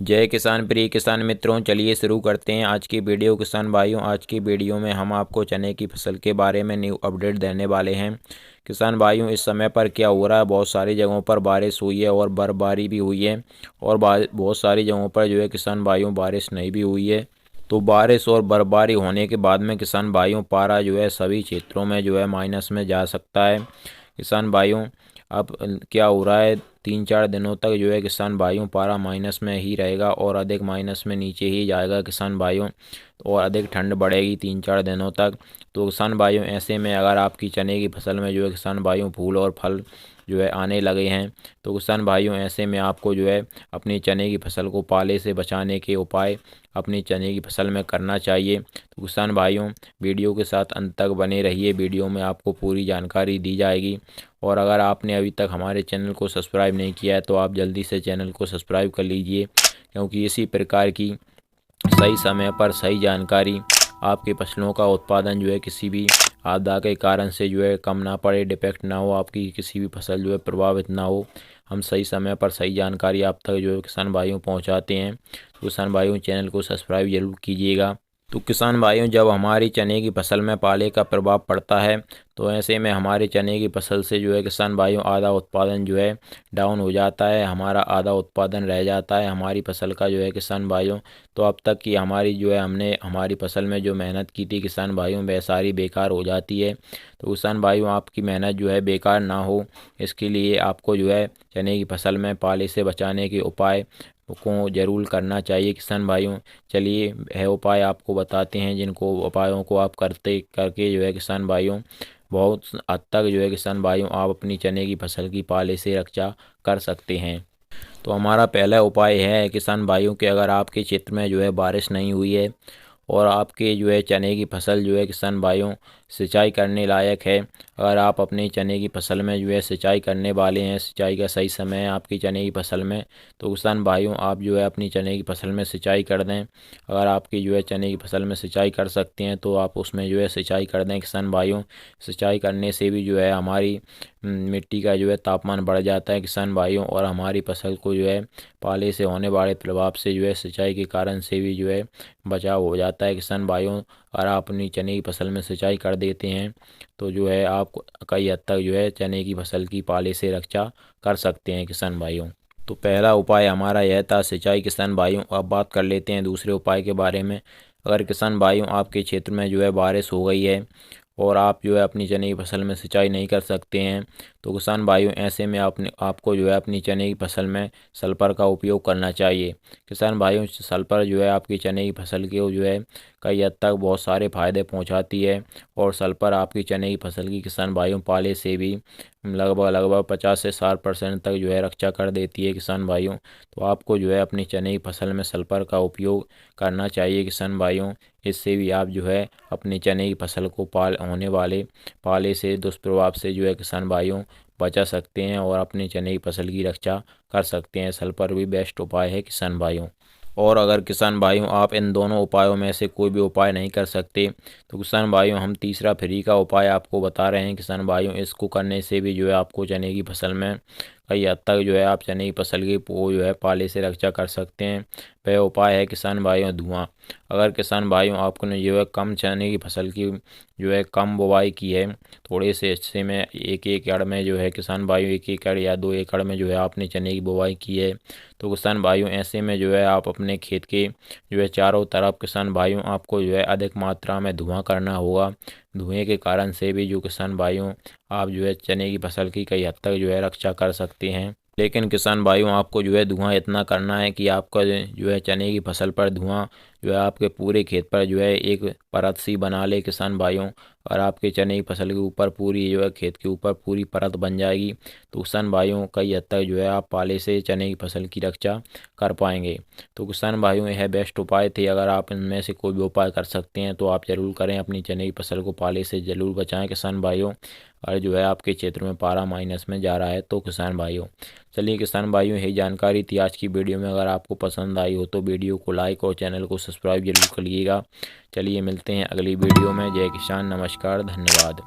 जय किसान प्रिय किसान मित्रों, चलिए शुरू करते हैं आज की वीडियो। किसान भाइयों, आज की वीडियो में हम आपको चने की फसल के बारे में न्यू अपडेट देने वाले हैं। किसान भाइयों, इस समय पर क्या हो रहा है, बहुत सारी जगहों पर बारिश हुई है और बर्फबारी भी हुई है और बहुत सारी जगहों पर जो है किसान भाइयों बारिश नहीं भी हुई है। तो बारिश और बर्फबारी होने के बाद में किसान भाइयों पारा जो है सभी क्षेत्रों में जो है माइनस में जा सकता है। किसान भाइयों, अब क्या हो रहा है, 3-4 दिनों तक जो है किसान भाइयों पारा माइनस में ही रहेगा और अधिक माइनस में नीचे ही जाएगा किसान भाइयों। और अधिक ठंड बढ़ेगी 3-4 दिनों तक। तो किसान भाइयों, ऐसे में अगर आपकी चने की फसल में जो है किसान भाइयों फूल और फल जो है आने लगे हैं, तो किसान भाइयों ऐसे में आपको जो है अपनी चने की फसल को पाले से बचाने के उपाय अपनी चने की फसल में करना चाहिए। तो किसान भाइयों, वीडियो के साथ अंत तक बने रहिए, वीडियो में आपको पूरी जानकारी दी जाएगी। और अगर आपने अभी तक हमारे चैनल को सब्सक्राइब नहीं किया है तो आप जल्दी से चैनल को सब्सक्राइब कर लीजिए, क्योंकि इसी प्रकार की सही समय पर सही जानकारी आपके फसलों का उत्पादन जो है किसी भी आपदा के कारण से जो है कम ना पड़े, डिफेक्ट ना हो, आपकी किसी भी फसल जो है प्रभावित ना हो। हम सही समय पर सही जानकारी आप तक जो है किसान भाइयों पहुंचाते हैं। तो किसान भाइयों, चैनल को सब्सक्राइब जरूर कीजिएगा। तो किसान भाइयों, जब हमारी चने की फसल में पाले का प्रभाव पड़ता है, तो ऐसे में हमारे चने की फसल से जो है किसान भाइयों आधा उत्पादन जो है डाउन हो जाता है, हमारा आधा उत्पादन रह जाता है हमारी फसल का जो है किसान भाइयों। तो अब तक की हमारी जो है हमने हमारी फसल में जो मेहनत की थी किसान भाइयों, वह सारी बेकार हो जाती है। तो किसान भाइयों, आपकी मेहनत जो है बेकार ना हो, इसके लिए आपको जो है चने की फसल में पाले से बचाने के उपाय को जरूर करना चाहिए किसान भाइयों। चलिए है उपाय आपको बताते हैं, जिनको उपायों को आप करके जो है किसान भाइयों बहुत हद तक जो है किसान भाइयों आप अपनी चने की फसल की पाले से रक्षा कर सकते हैं। तो हमारा पहला उपाय है किसान भाइयों कि अगर आपके क्षेत्र में जो है बारिश नहीं हुई है और आपके जो है चने की फसल जो है किसान भाइयों सिंचाई करने लायक है, अगर आप अपनी चने की फसल में जो है सिंचाई करने वाले हैं, सिंचाई का सही समय है आपकी चने की फसल में, तो किसान भाइयों आप जो है अपनी चने की फसल में सिंचाई कर दें। अगर आपकी जो है चने की फसल में सिंचाई कर सकते हैं तो आप उसमें जो है सिंचाई कर दें किसान भाइयों। सिंचाई करने से भी जो है हमारी मिट्टी का जो है तापमान बढ़ जाता है किसान भाइयों, और हमारी फसल को जो है पाले से होने वाले प्रभाव से जो है सिंचाई के कारण से भी जो है बचाव हो जाता है किसान भाइयों। अगर आप अपनी चने की फसल में सिंचाई कर देते हैं तो जो है आप कई हद तक जो है चने की फसल की पाले से रक्षा कर सकते हैं किसान भाइयों। तो पहला उपाय हमारा यह था सिंचाई किसान भाइयों। अब बात कर लेते हैं दूसरे उपाय के बारे में। अगर किसान भाइयों आपके क्षेत्र में जो है बारिश हो गई है और आप जो है अपनी चने की फसल में सिंचाई नहीं कर सकते हैं, तो किसान भाइयों ऐसे में आपको जो है अपनी चने की फसल में सल्फर का उपयोग करना चाहिए। किसान भाइयों, सल्फर जो है आपकी चने की फसल के जो है कई हद तक बहुत सारे फायदे पहुंचाती है, और सल्फर आपकी चने की फसल की किसान भाइयों पाले से भी लगभग लगभग 50 से 60% तक जो है रक्षा कर देती है किसान भाइयों। तो आपको जो है अपनी चने की फसल में सल्फर का उपयोग करना चाहिए किसान भाइयों। इससे भी आप जो है अपनी चने की फसल को होने वाले पाले से दुष्प्रभाव से जो है किसान भाइयों बचा सकते हैं और अपने चने की फसल की रक्षा कर सकते हैं। सल्फर भी बेस्ट उपाय है किसान भाइयों। और अगर किसान भाइयों आप इन दोनों उपायों में से कोई भी उपाय नहीं कर सकते, तो किसान भाइयों हम तीसरा फ्री का उपाय आपको बता रहे हैं किसान भाइयों। इसको करने से भी जो है आपको चने की फसल में कई हद तक जो है आप चने की फसल की जो है पाले से रक्षा कर सकते हैं। वह उपाय है किसान भाइयों धुआं। अगर किसान भाइयों आपने जो है कम चने की फसल की जो है कम बुवाई की है, थोड़े से हिस्से में 1 एकड़ में जो है किसान भाइयों 1 एकड़ या 2 एकड़ में जो है आपने चने की बुवाई की है, तो किसान भाइयों ऐसे में जो है आप अपने खेत के जो है चारों तरफ किसान भाइयों आपको जो है अधिक मात्रा में धुआं करना होगा। धुएं के कारण से भी जो किसान भाइयों आप जो है चने की फसल की कई हद तक जो है रक्षा कर सकते हैं। लेकिन किसान भाइयों आपको जो है धुआं इतना करना है कि आपका जो है चने की फसल पर धुआं जो है आपके पूरे खेत पर जो है एक परत सी बना ले किसान भाइयों। और आपके चने की फसल के ऊपर पूरी जो है खेत के ऊपर पूरी परत बन जाएगी, तो किसान भाइयों कई हद तक जो है आप पाले से चने की फसल की रक्षा कर पाएंगे। तो किसान भाइयों यह बेस्ट उपाय थे। अगर आप इनमें से कोई भी उपाय कर सकते हैं तो आप ज़रूर करें, अपनी चने की फसल को पाले से ज़रूर बचाएं किसान भाइयों। और जो है आपके क्षेत्र में पारा माइनस में जा रहा है तो किसान भाइयों, चलिए किसान भाइयों यही जानकारी थी आज की वीडियो में। अगर आपको पसंद आई हो तो वीडियो को लाइक और चैनल को सब्सक्राइब जरूर करिएगा। चलिए मिलते हैं अगली वीडियो में। जय किसान, नमस्कार, धन्यवाद।